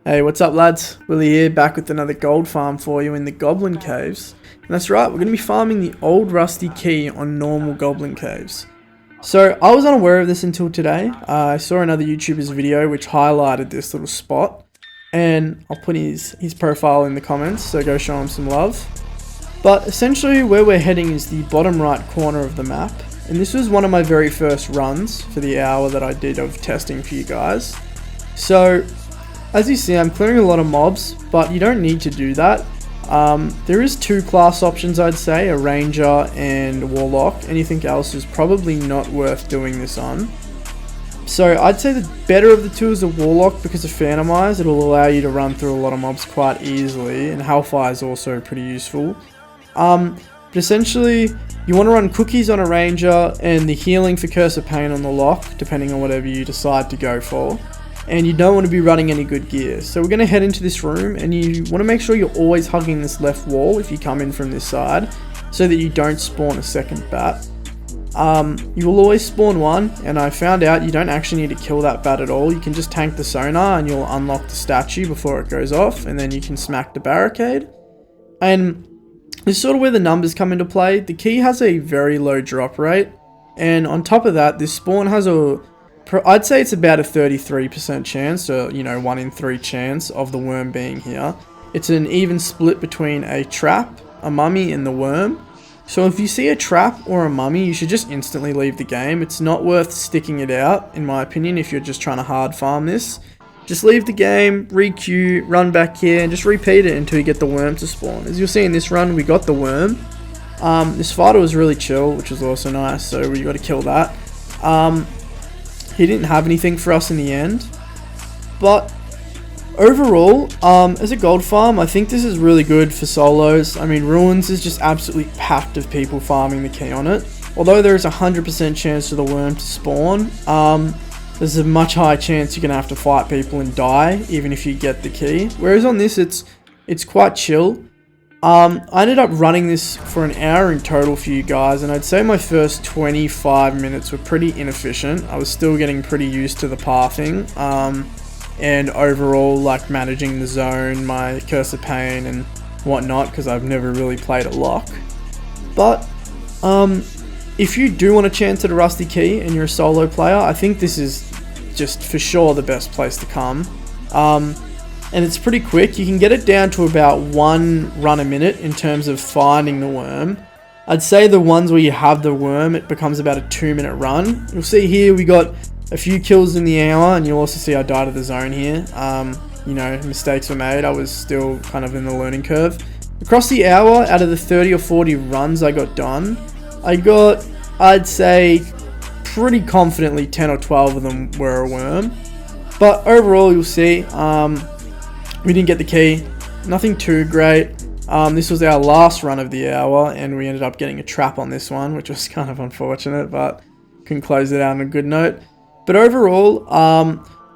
Hey, what's up lads? Willie here, back with another gold farm for you in the Goblin Caves. And that's right, we're going to be farming the old rusty key on normal Goblin Caves. So, I was unaware of this until today. I saw another YouTuber's video which highlighted this little spot. And I'll put his profile in the comments, so go show him some love. But essentially where we're heading is the bottom right corner of the map. And this was one of my very first runs for the hour that I did of testing for you guys. So, as you see, I'm clearing a lot of mobs, but you don't need to do that. There is two class options, I'd say, a ranger and warlock. Anything else is probably not worth doing this on. So I'd say the better of the two is a warlock because of phantom eyes. It'll allow you to run through a lot of mobs quite easily, and hellfire is also pretty useful. But essentially, you want to run cookies on a ranger and the healing for Curse of Pain on the lock, depending on whatever you decide to go for. And you don't want to be running any good gear. So we're going to head into this room, and you want to make sure you're always hugging this left wall if you come in from this side, so that you don't spawn a second bat. You will always spawn one, and I found out you don't actually need to kill that bat at all. You can just tank the sonar and you'll unlock the statue before it goes off, and then you can smack the barricade. And this is sort of where the numbers come into play. The key has a very low drop rate, and on top of that, this spawn has I'd say it's about a 33% chance, or 1 in 3 chance of the worm being here. It's an even split between a trap, a mummy, and the worm. So if you see a trap or a mummy, you should just instantly leave the game. It's not worth sticking it out, in my opinion, if you're just trying to hard farm this. Just leave the game, re-queue, run back here, and just repeat it until you get the worm to spawn. As you'll see in this run, we got the worm. This fighter was really chill, which was also nice, so we got to kill that. He didn't have anything for us in the end, but overall, as a gold farm, I think this is really good for solos. I mean, Ruins is just absolutely packed of people farming the key on it. Although there is a 100% chance for the worm to spawn, there's a much higher chance you're going to have to fight people and die, even if you get the key. Whereas on this, it's quite chill. I ended up running this for an hour in total for you guys, and I'd say my first 25 minutes were pretty inefficient. I was still getting pretty used to the pathing, and overall like managing the zone, my Curse of Pain and whatnot, because I've never really played a lock. But if you do want a chance at a rusty key and you're a solo player, I think this is just for sure the best place to come. And it's pretty quick. You can get it down to about 1 run a minute in terms of finding the worm. I'd say the ones where you have the worm, it becomes about a 2-minute run. You'll see here we got a few kills in the hour, and you'll also see I died of the zone here. Mistakes were made. I was still kind of in the learning curve. Across the hour, out of the 30 or 40 runs I got done, I'd say pretty confidently 10 or 12 of them were a worm. But overall, you'll see, we didn't get the key, nothing too great. This was our last run of the hour, and we ended up getting a trap on this one, which was kind of unfortunate, but can close it out on a good note. But overall,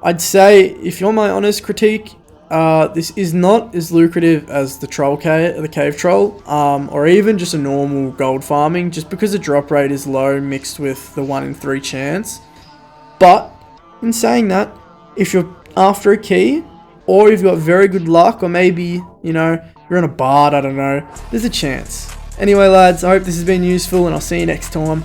I'd say, if you're my honest critique, this is not as lucrative as the cave troll, or even just a normal gold farming, just because the drop rate is low mixed with the 1 in 3 chance. But in saying that, if you're after a key, or you've got very good luck, or maybe, you're on a bard, I don't know, there's a chance. Anyway lads, I hope this has been useful, and I'll see you next time.